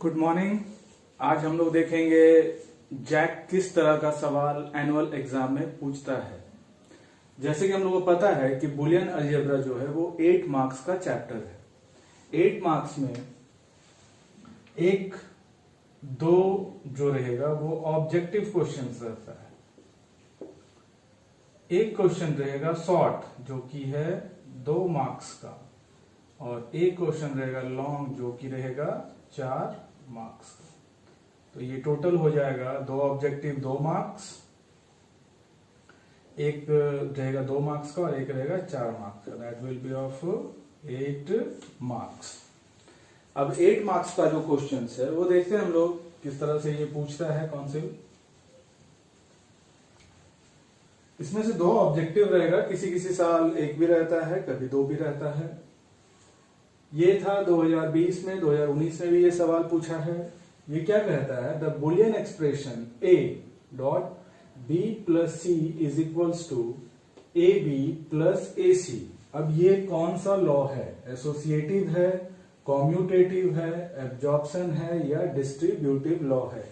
Good morning. आज हम लोग देखेंगे जैक किस तरह का सवाल एनुअल एग्जाम में पूछता है। जैसे कि हम लोगों को पता है कि बुलियन अलजेब्रा जो है वो 8 मार्क्स का चैप्टर है। 8 मार्क्स में एक दो जो रहेगा वो ऑब्जेक्टिव क्वेश्चन रहता है, एक क्वेश्चन रहेगा शॉर्ट जो कि है 2 मार्क्स का, और एक क्वेश्चन रहेगा लॉन्ग जो कि रहेगा 4 मार्क्स का। तो ये टोटल हो जाएगा 2 ऑब्जेक्टिव 2 मार्क्स, एक रहेगा 2 मार्क्स का और एक रहेगा 4 मार्क्स का। That will be of 8 marks. अब 8 मार्क्स का जो क्वेश्चन है वो देखते हैं हम लोग किस तरह से ये पूछता है कॉन्सेप्ट। इसमें से 2 ऑब्जेक्टिव रहेगा, किसी किसी साल एक भी रहता है, कभी 2 भी रहता है। ये था 2020 में, 2019 में भी ये सवाल पूछा है। ये क्या कहता है, the Boolean expression a dot b plus C is equals to A B plus A C. अब ये कौन सा लॉ है, एसोसिएटिव है, कॉम्यूटेटिव है, एब्जॉर्प्शन है या डिस्ट्रीब्यूटिव लॉ है।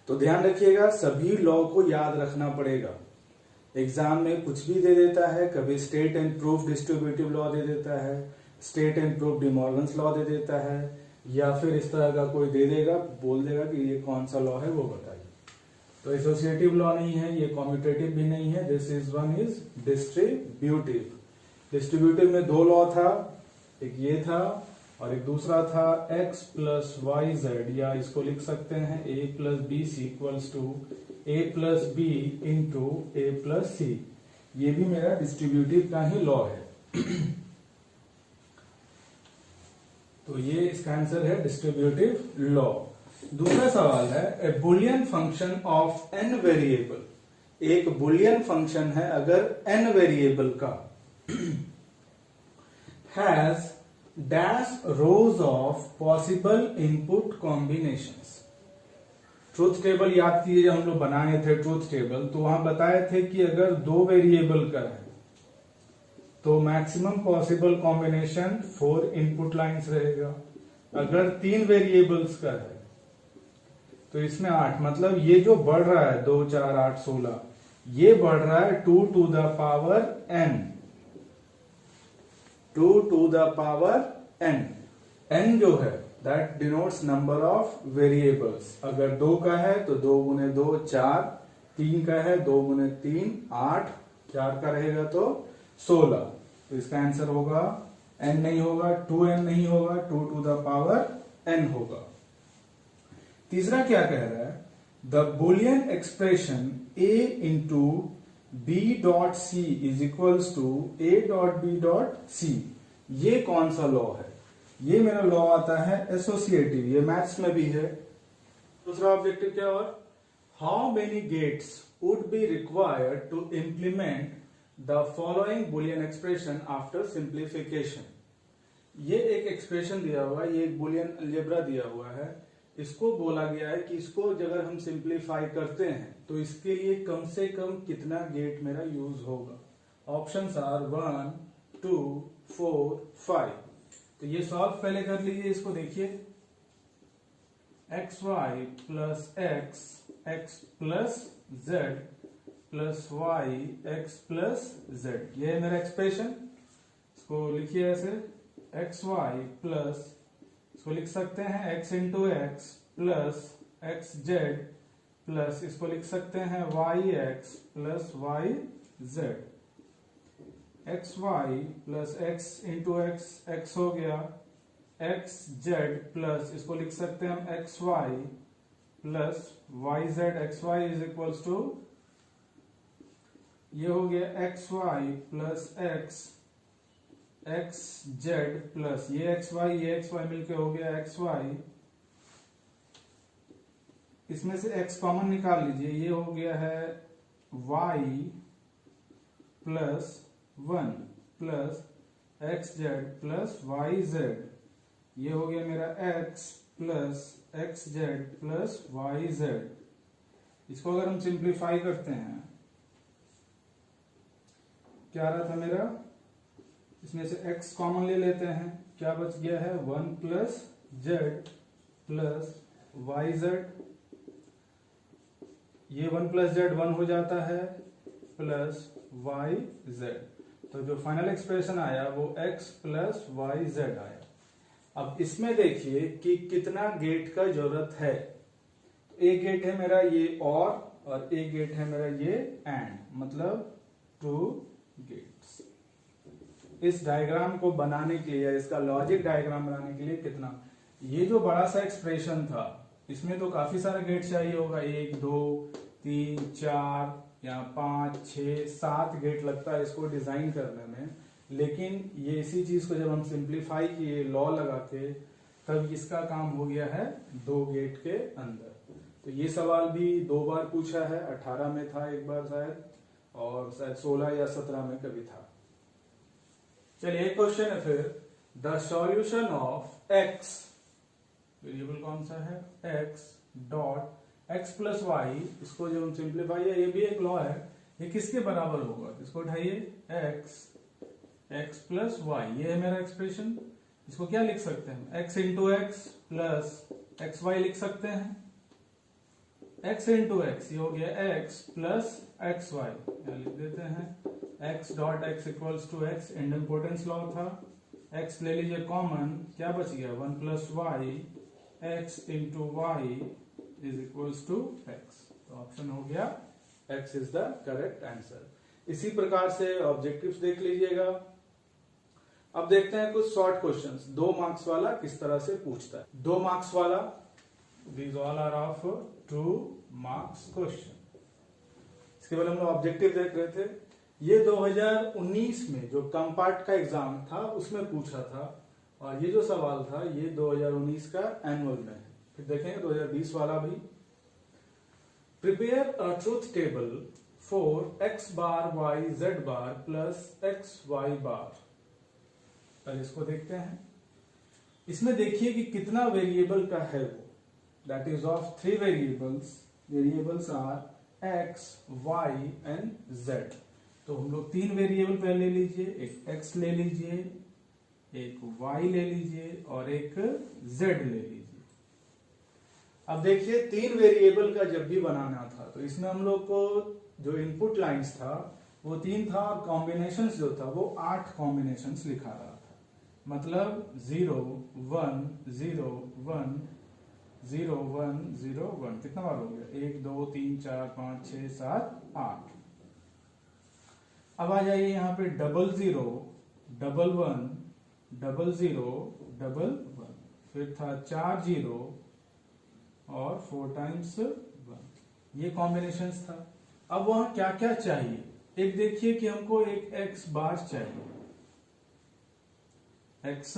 तो ध्यान रखिएगा, सभी लॉ को याद रखना पड़ेगा। एग्जाम में कुछ भी दे देता है, कभी state and proof distributive law दे देता है, state and proof De Morgan's law दे देता है, या फिर इस तरह का कोई दे देगा, बोल देगा कि ये कौन सा लॉ है वो बताइए। तो एसोसिएटिव लॉ नहीं है, ये कॉम्यूटेटिव भी नहीं है, this is one is distributive. Distributive में 2 लॉ था, एक ये था और एक दूसरा था x प्लस वाई जेड, या इसको लिख सकते हैं a plus B C equals to a plus B into A plus C. ये भी मेरा डिस्ट्रीब्यूटिव का ही लॉ है। तो ये इसका आंसर है डिस्ट्रीब्यूटिव लॉ। दूसरा सवाल है a Boolean function of n variable. एक बुलियन फंक्शन है अगर n वेरिएबल का has dash rows of possible input combinations. Truth table याद कीजिए, जब हम लोग बनाए थे ट्रूथ टेबल तो वहां बताए थे कि अगर 2 वेरिएबल का है तो maximum possible combination 4 input lines रहेगा। अगर 3 वेरिएबल्स का है तो इसमें 8, मतलब ये जो बढ़ रहा है 2 4 8 16, ये बढ़ रहा है 2 to the power n, 2 to the power n। n जो है that denotes number of variables. अगर 2 का है तो 2 गुने 2 4, 3 का है 2 गुने 3 8, 4 का रहेगा तो 16। तो इसका आंसर होगा n नहीं होगा, 2n नहीं होगा, 2 टू द पावर n होगा। तीसरा क्या कह रहा है, the Boolean expression a into B dot C is equals to A dot B dot C. ये कौन सा लॉ है? ये मेरा लॉ आता है एसोसिएटिव, ये मैथ्स में भी है। दूसरा ऑब्जेक्टिव क्या और, how many gates would be required to implement the following Boolean expression after simplification. ये एक एक्सप्रेशन दिया हुआ है, ये एक बुलियन अलजेब्रा दिया हुआ है। इसको बोला गया है कि इसको अगर हम सिंप्लीफाई करते हैं तो इसके लिए कम से कम कितना गेट मेरा यूज होगा। Options are 1 2 4 5। तो ये सॉल्व पहले कर लीजिए, इसको देखिए, X Y plus X X plus Z plus Y X plus Z, ये है मेरा एक्सप्रेशन। इसको लिखिए ऐसे, एक्स वाई प्लस, इसको लिख सकते हैं X into X plus X Z plus, इसको लिख सकते हैं Y X plus Y Z. X Y plus X into X, X हो गया, एक्स जेड प्लस, इसको लिख सकते हैं हम X Y plus Y Z. X Y is equals to, ये हो गया X Y plus X X Z plus, ये एक्स वाई मिलके हो गया एक्स वाई। इसमें से एक्स कॉमन निकाल लीजिए, ये हो गया है Y plus 1 plus X Z plus Y Z. ये हो गया मेरा X plus X Z plus Y Z. इसको अगर हम सिंप्लीफाई करते हैं, क्या रहा था मेरा, इसमें से x कॉमन ले लेते हैं, क्या बच गया है 1 plus Z plus Y Z, ये 1 प्लस जेड 1 हो जाता है, प्लस वाई जेड। तो जो फाइनल एक्सप्रेशन आया वो एक्स प्लस वाई जेड आया। अब इसमें देखिए कि कितना गेट का जरूरत है। एक गेट है मेरा ये और एक गेट है मेरा ये एंड, मतलब 2 गेट्स। इस डायग्राम को बनाने के लिए, इसका लॉजिक डायग्राम बनाने के लिए कितना, ये जो बड़ा सा एक्सप्रेशन था इसमें तो काफी सारा गेट चाहिए होगा, 1 2 3 4 या 5 6 7 गेट लगता है इसको डिजाइन करने में। लेकिन ये इसी चीज को जब हम सिंप्लीफाई किए लॉ लगा के, तब इसका काम हो गया है 2 गेट के अंदर। तो ये सवाल भी 2 बार पूछा है, 18 में था एक बार शायद, और शायद 16 या 17 में कभी था। चलिए एक क्वेश्चन है फिर, the solution of X, variable कौन सा है, X dot X plus Y, इसको जब हम सिंप्लीफाई, ये भी एक लॉ है, ये किसके बराबर होगा, इसको उठाइए, एक्स प्लस वाई, ये है मेरा एक्सप्रेशन। इसको क्या लिख सकते हैं, X into X plus X Y लिख सकते हैं, एक्स इंटू एक्स, ये हो गया एक्स प्लस एक्स वाई, लिख देते हैं X dot X equals to X, idempotence law था, एक्स ले लीजिए कॉमन, क्या बच गया 1 plus Y, X into Y is equals to X. तो ऑप्शन हो गया X is the correct answer. इसी प्रकार से ऑब्जेक्टिव्स देख लीजिएगा। अब देखते हैं कुछ शॉर्ट क्वेश्चंस, 2 मार्क्स वाला किस तरह से पूछता है। 2 मार्क्स वाला, these all are of 2 marks question. इसके बाद हम लोग ऑब्जेक्टिव देख रहे थे। ये 2019 में जो कंपार्ट का एग्जाम था उसमें पूछा था, और ये जो सवाल था ये 2019 का एनुअल में है। फिर देखेंगे 2020 वाला भी। Prepare a truth table for X bar Y Z bar plus X Y bar. पहले इसको देखते हैं। इसमें देखिए कि कितना वेरिएबल का है वो, that is of 3 variables. Variables are X Y and Z. तो हम लोग 3 वेरिएबल पहले ले लीजिए, एक x ले लीजिए, एक y ले लीजिए और एक z ले लीजिए। अब देखिए 3 वेरिएबल का जब भी बनाना था तो इसमें हम लोग को जो इनपुट लाइंस था वो 3 था, और कॉम्बिनेशंस जो था वो 8 कॉम्बिनेशंस लिखा रहा था। मतलब 0 1 0 1 0 1 0 1, कितना बार हो गया, 1 2 3 4 5 6 7 8। अब आ जाइए यहाँ पे 0 0 1 1 0 1 1, फिर था 4 0 और 4 टाइम्स 1, ये कॉम्बिनेशंस था। अब वहां क्या क्या चाहिए, एक देखिए कि हमको एक x बार चाहिए, x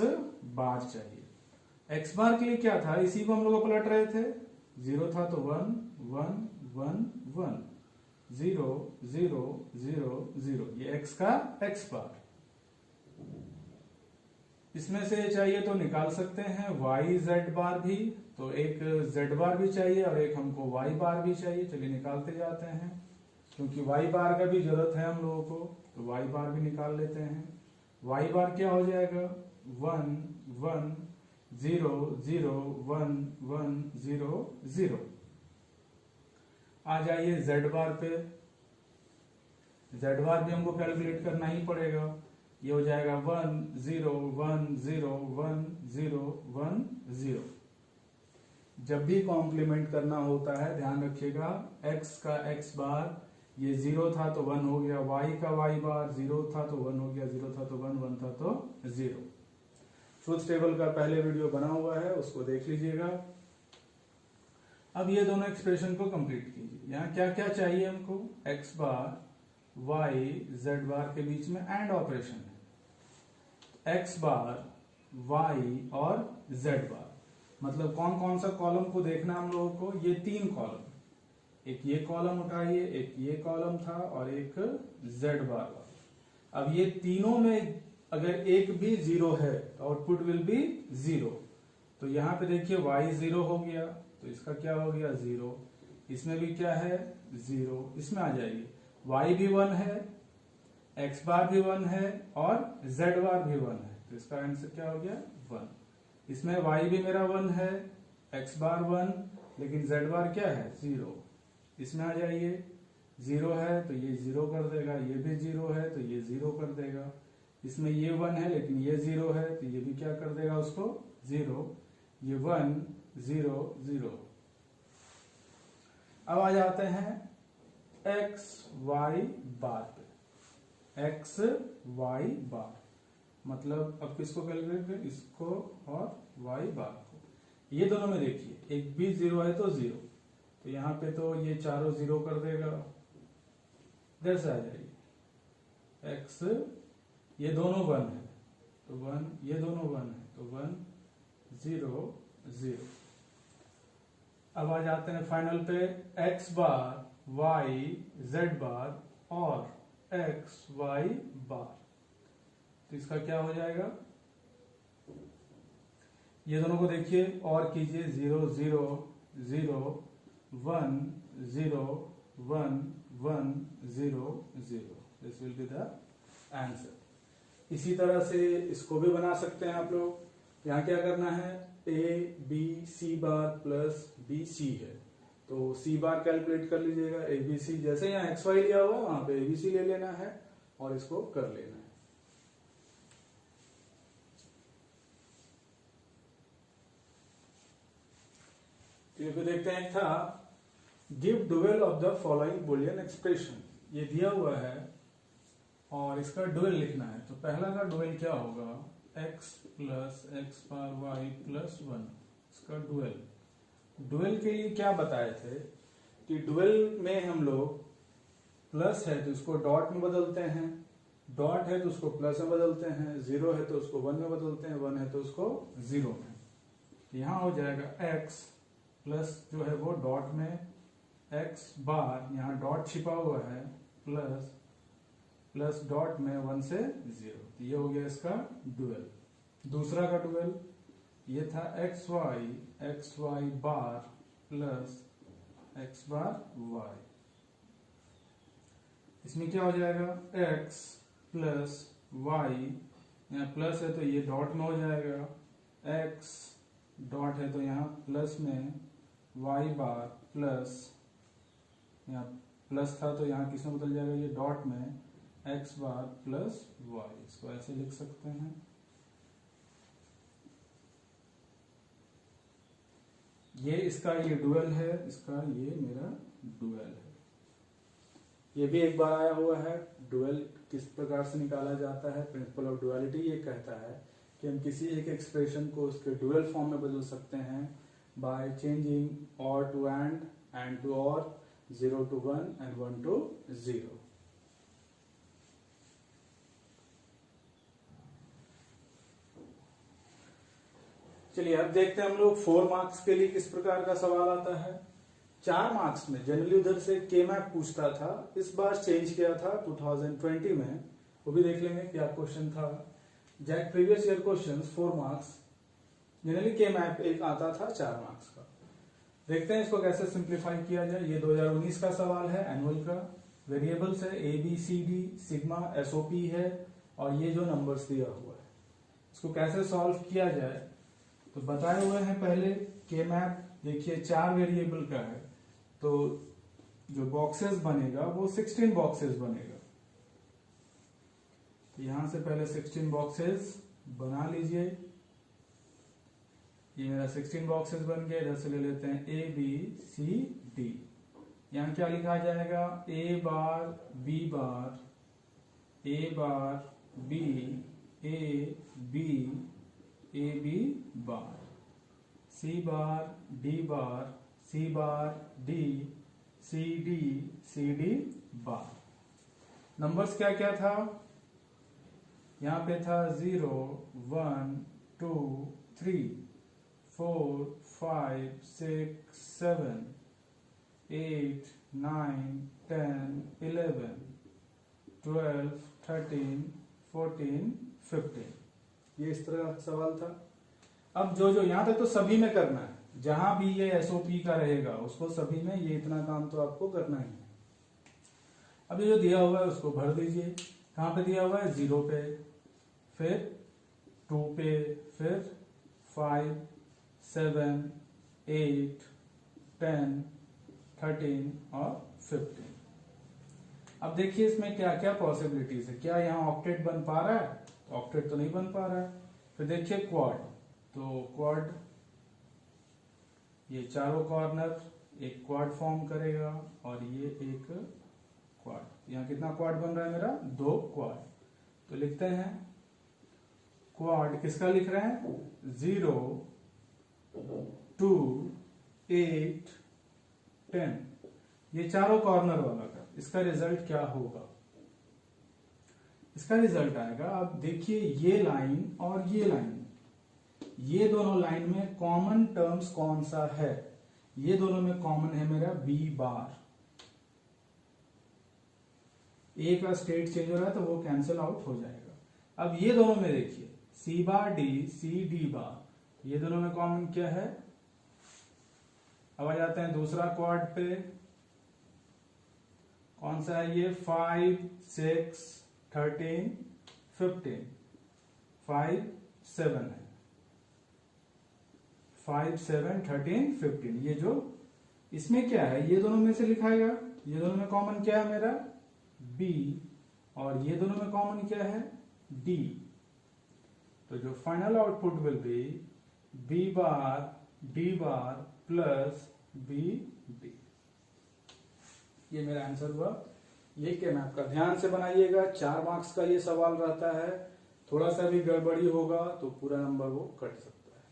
बार चाहिए। x बार के लिए क्या था, इसी को हम लोग पलट रहे थे, 0 था तो 1 1 1 1, 0 0 0 0, ये x का x बार। इसमें से चाहिए तो निकाल सकते हैं y z बार भी, तो एक z बार भी चाहिए और एक हमको y बार भी चाहिए। चलिए निकालते जाते हैं, क्योंकि y बार का भी जरूरत है हम लोगों को, तो y बार भी निकाल लेते हैं। y बार क्या हो जाएगा, 1 1 0 0 1 1 0 0। आ जाइए z बार पे, z बार भी हमको कैलकुलेट करना ही पड़ेगा। ये हो जाएगा 1 0 1 0 1 0 1 0। जब भी कॉम्प्लीमेंट करना होता है ध्यान रखिएगा, x का x बार ये 0 था तो 1 हो गया, y का y बार 0 था तो 1 हो गया, 0 था तो 1 1 था तो 0। ट्रूथ टेबल का पहले वीडियो बना हुआ है, उसको देख लीजिएगा। अब ये दोनों एक्सप्रेशन को कंप्लीट कीजिए। यहाँ क्या क्या चाहिए हमको, x बार y z बार के बीच में एंड ऑपरेशन है, x बार y और z बार, मतलब कौन कौन सा कॉलम को देखना हम लोगों को, ये 3 कॉलम, एक ये कॉलम उठाइए, एक ये कॉलम था और एक z बार वाला। अब ये तीनों में अगर एक भी 0 है तो आउटपुट विल बी 0। तो यहां पे देखिए y 0 हो गया तो इसका क्या हो गया 0, इसमें भी क्या है 0, इसमें आ जाइए y भी 1 है, x बार भी 1 है और z बार भी 1 है, तो इसका आंसर क्या हो गया 1। इसमें y भी मेरा 1 है, x बार 1, लेकिन z बार क्या है 0। इसमें आ जाइए, 0 है तो ये 0 कर देगा, ये भी 0 है तो ये 0 कर देगा। इसमें ये 1 है लेकिन ये 0 है तो ये भी क्या कर देगा उसको 0। ये 1 0 0। अब आ जाते हैं x y बार पे। x y बार मतलब अब किसको कैलकुलेट करें, इसको और y बार को। ये दोनों में देखिए, एक भी 0 है तो 0, तो यहां पे तो ये चारों 0 कर देगा, इधर से आ जाइए। x ये दोनों 1 है तो 1, ये दोनों 1 है तो 1 0 0। अब आ जाते हैं फाइनल पे, x बार y z बार और x y बार। तो इसका क्या हो जाएगा, ये दोनों को देखिए और कीजिए, 0 0 0 1 0 1 1 0 0। This will be the answer. इसी तरह से इसको भी बना सकते हैं आप लोग। यहाँ क्या करना है, a b c bar plus b c है तो c बार कैलकुलेट कर लीजिएगा। a b c जैसे यहाँ x y लिया हुआ है वहां पे a b c ले लेना है और इसको कर लेना है। तो फिर देखते हैं, था give dual of the following Boolean expression. ये दिया हुआ है और इसका डुअल लिखना है। तो पहला का डुअल क्या होगा, x plus x bar Y plus 1, इसका डुअल। डुअल के लिए क्या बताए थे कि डुअल में हम लोग प्लस है तो इसको डॉट में बदलते हैं, डॉट है तो उसको प्लस में बदलते हैं, 0 है तो उसको 1 में बदलते हैं, 1 है तो उसको 0 में। यहां हो जाएगा x प्लस जो है वो डॉट में x बार, यहाँ डॉट छिपा हुआ है, प्लस प्लस डॉट में 1 से 0। तो ये हो गया इसका डुअल। दूसरा का डुअल ये था एक्स वाई बार प्लस एक्स बार वाई। इसमें क्या हो जाएगा, x प्लस वाई, यहाँ प्लस है तो ये डॉट में हो जाएगा, x डॉट है तो यहाँ प्लस में y बार प्लस, यहाँ प्लस था तो यहाँ किस में बदल जाएगा, ये डॉट में x बार प्लस y। इसको ऐसे लिख सकते हैं। ये इसका ये डुअल है, इसका ये मेरा डुअल है। ये भी एक बार आया हुआ है। डुअल किस प्रकार से निकाला जाता है, प्रिंसिपल ऑफ डुअलिटी ये कहता है कि हम किसी एक एक्सप्रेशन को उसके डुअल फॉर्म में बदल सकते हैं बाय चेंजिंग और टू एंड टू और, 0 to 1 and 1 to 0। चलिए अब देखते हैं हम लोग 4 मार्क्स के लिए किस प्रकार का सवाल आता है। 4 मार्क्स में जनरली उधर से के मैप पूछता था, इस बार चेंज किया था 2020 में, वो भी देख लेंगे क्या क्वेश्चन था। जैक previous year question 4 marks, generally K map एक आता था 4 मार्क्स का। देखते हैं इसको कैसे सिंप्लीफाई किया जाए। ये 2019 का सवाल है, एनुअल का। वेरिएबल्स है A B C D, sigma SOP है और ये जो नंबर्स दिया हुआ है, इसको कैसे सॉल्व किया जाए तो बताए हुए हैं पहले। के मैप देखिए 4 वेरिएबल का है तो जो बॉक्सेस बनेगा वो 16 बॉक्सेस बनेगा। तो यहां से पहले 16 बॉक्सेस बना लीजिए। ये मेरा 16 बॉक्सेस बन गया। इधर से ले लेते हैं ए बी सी डी। यहां क्या लिखा जाएगा, A bar B bar, A bar B, A B bar, C bar D bar, C bar D, C D bar. Numbers क्या क्या था, यहां पे था 0 1 2 3 4 5 6 7 8 9 10 11 12 13 14 15। ये इस तरह का सवाल था। अब जो यहां तक तो सभी में करना है, जहां भी ये एसओपी का रहेगा उसको सभी में ये इतना काम तो आपको करना ही है। अब ये जो दिया हुआ है उसको भर दीजिए। कहां पे दिया हुआ है, 0 पे, फिर 2 पे, फिर 5, 7, 8, 10, 13 और 15। अब देखिए इसमें क्या क्या पॉसिबिलिटीज है। क्या यहाँ ऑक्टेट बन पा रहा है? तो ऑक्टेट तो नहीं बन पा रहा है। फिर देखिए क्वाड, तो क्वाड ये चारों कॉर्नर एक क्वाड फॉर्म करेगा और ये एक क्वाड। यहाँ कितना क्वाड बन रहा है मेरा? 2 क्वाड। तो लिखते हैं क्वाड किसका लिख रहे हैं? 0, 2, 8, 10। ये चारों कॉर्नर वाला का इसका रिजल्ट क्या होगा? इसका रिजल्ट आएगा, अब देखिए ये लाइन और ये लाइन, ये दोनों लाइन में कॉमन टर्म्स कौन सा है? ये दोनों में कॉमन है मेरा बी बार। ए का स्टेट चेंज हो रहा है तो वो कैंसिल आउट हो जाएगा। अब ये दोनों में देखिए सी बार डी, सी डी बार, ये दोनों में कॉमन क्या है? अब आ जाते हैं दूसरा क्वाड पे। कौन सा है ये? 5, 6, 13, 15। 5, 7 है। 5, 7, 13, 15। ये जो इसमें क्या है? ये दोनों में से लिखाएगा। ये दोनों में कॉमन क्या है मेरा? बी। और ये दोनों में कॉमन क्या है? डी। तो जो final output will be B bar D bar plus B D. ये मेरा आंसर हुआ। ये क्या मैप का ध्यान से बनाइएगा, 4 मार्क्स का ये सवाल रहता है। थोड़ा सा भी गड़बड़ी होगा तो पूरा नंबर वो कट सकता है।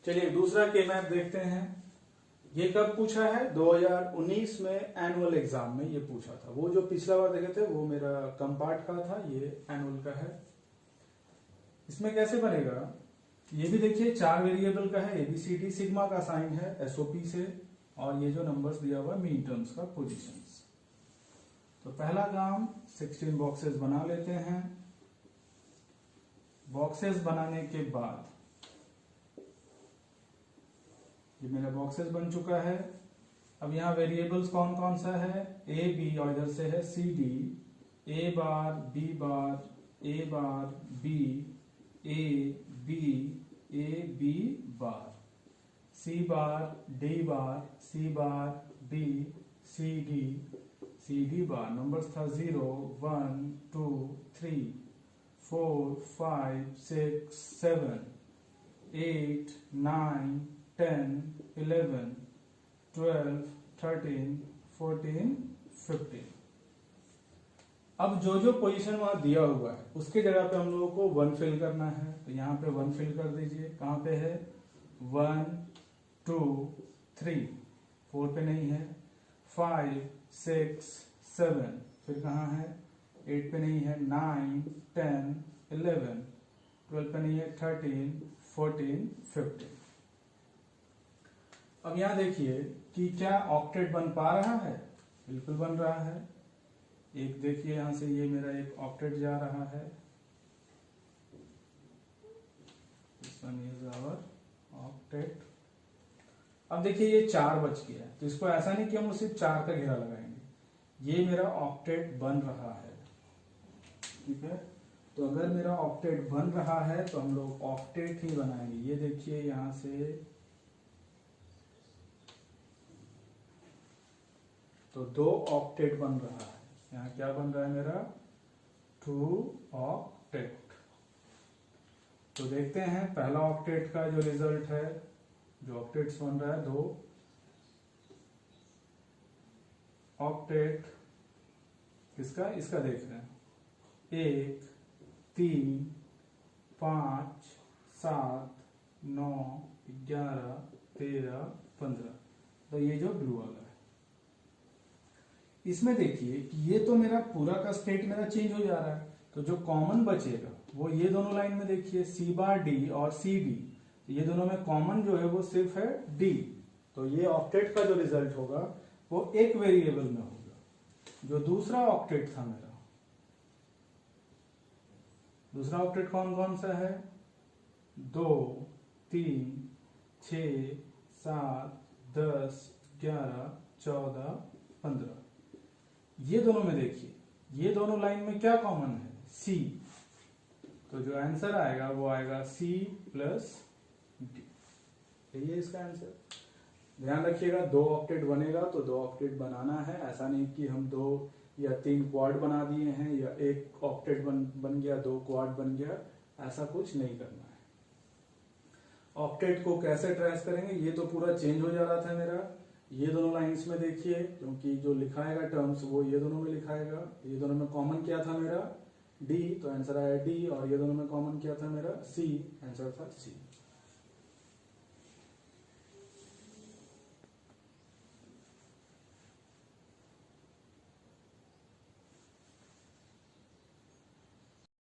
चलिए दूसरा के मैप देखते हैं। ये कब पूछा है? 2019 में एनुअल एग्जाम में ये पूछा था। वो जो पिछला बार देखे थे वो मेरा कम पार्ट का था, ये एनुअल का है। इसमें कैसे बनेगा? ये भी देखिए 4 वेरिएबल का है, एबीसीडी, सिग्मा का साइन है एसओपी से, और ये जो नंबर्स दिया हुआ है मीन टर्म्स का पोजीशंस। तो पहला काम 16 बॉक्सेस बना लेते हैं। बॉक्सेस बनाने के बाद ये मेरा बॉक्सेस बन चुका है। अब यहां वेरिएबल्स कौन कौन सा है? ए बी, और इधर से है C D, A bar B bar A bar B A B bar, C bar D C D bar. Numbers था 0, 1, 2, 3, 4, 5, 6, 7, 8, 9, 10, 11, 12, 13, 14, 15। अब जो जो पोजीशन वहां दिया हुआ है उसके जगह पे हम लोगों को 1 फिल करना है। तो यहां पे 1 फिल कर दीजिए। कहां पे है? 1, 2, 3, 4 पे नहीं है, 5, 6, 7, फिर कहां है? 8 पे नहीं है, 9, 10, 11, 12 पे नहीं है, 13, 14, 15। अब यहां देखिए कि क्या ऑक्टेट बन पा रहा है? बिल्कुल बन रहा है। एक देखिए यहां से ये मेरा एक ऑक्टेट जा रहा है। This one is our octet. अब देखिए ये 4 बच गया है, तो इसको ऐसा नहीं कि हम सिर्फ 4 का घेरा लगाएंगे। ये मेरा ऑक्टेट बन रहा है, ठीक है। तो अगर मेरा ऑक्टेट बन रहा है तो हम लोग ऑक्टेट ही बनाएंगे। ये देखिए यहां से तो 2 ऑक्टेट बन रहा है। यहाँ क्या बन रहा है मेरा? 2 ऑक्टेट। तो देखते हैं पहला ऑक्टेट का जो रिजल्ट है, जो ऑक्टेट्स बन रहा है 2 ऑक्टेट। किसका? इसका देख रहे हैं। 1, 3, 5, 7, 9, 11, 13, 15। तो ये जो ब्लू वाला है, इसमें देखिए कि ये तो मेरा पूरा का स्टेट मेरा चेंज हो जा रहा है। तो जो कॉमन बचेगा वो ये दोनों लाइन में देखिए सी बार डी और सी डी, ये दोनों में कॉमन जो है वो सिर्फ है डी। तो ये ऑक्टेट का जो रिजल्ट होगा वो एक वेरिएबल में होगा। जो दूसरा ऑक्टेट था मेरा, दूसरा ऑक्टेट कौन कौन सा है? 2, 3, 6, 7, 10, 11, 14, 15। ये दोनों में देखिए ये दोनों लाइन में क्या कॉमन है? सी। तो जो आंसर आएगा वो आएगा सी प्लस डी। यही है इसका आंसर। ध्यान रखिएगा, 2 ऑक्टेट बनेगा तो 2 ऑक्टेट बनाना है। ऐसा नहीं कि हम 2 या 3 क्वाड बना दिए हैं या 1 ऑक्टेट बन गया 2 क्वाड बन गया, ऐसा कुछ नहीं करना है। ऑक्टेट को कैसे ट्रेस करेंगे? ये तो पूरा चेंज हो जा रहा था मेरा। ये दोनों लाइंस में देखिए, क्योंकि जो लिखाएगा टर्म्स वो ये दोनों में लिखाएगा। ये दोनों में कॉमन क्या था मेरा? डी, तो आंसर आया डी। और ये दोनों में कॉमन क्या था मेरा? सी, आंसर था सी।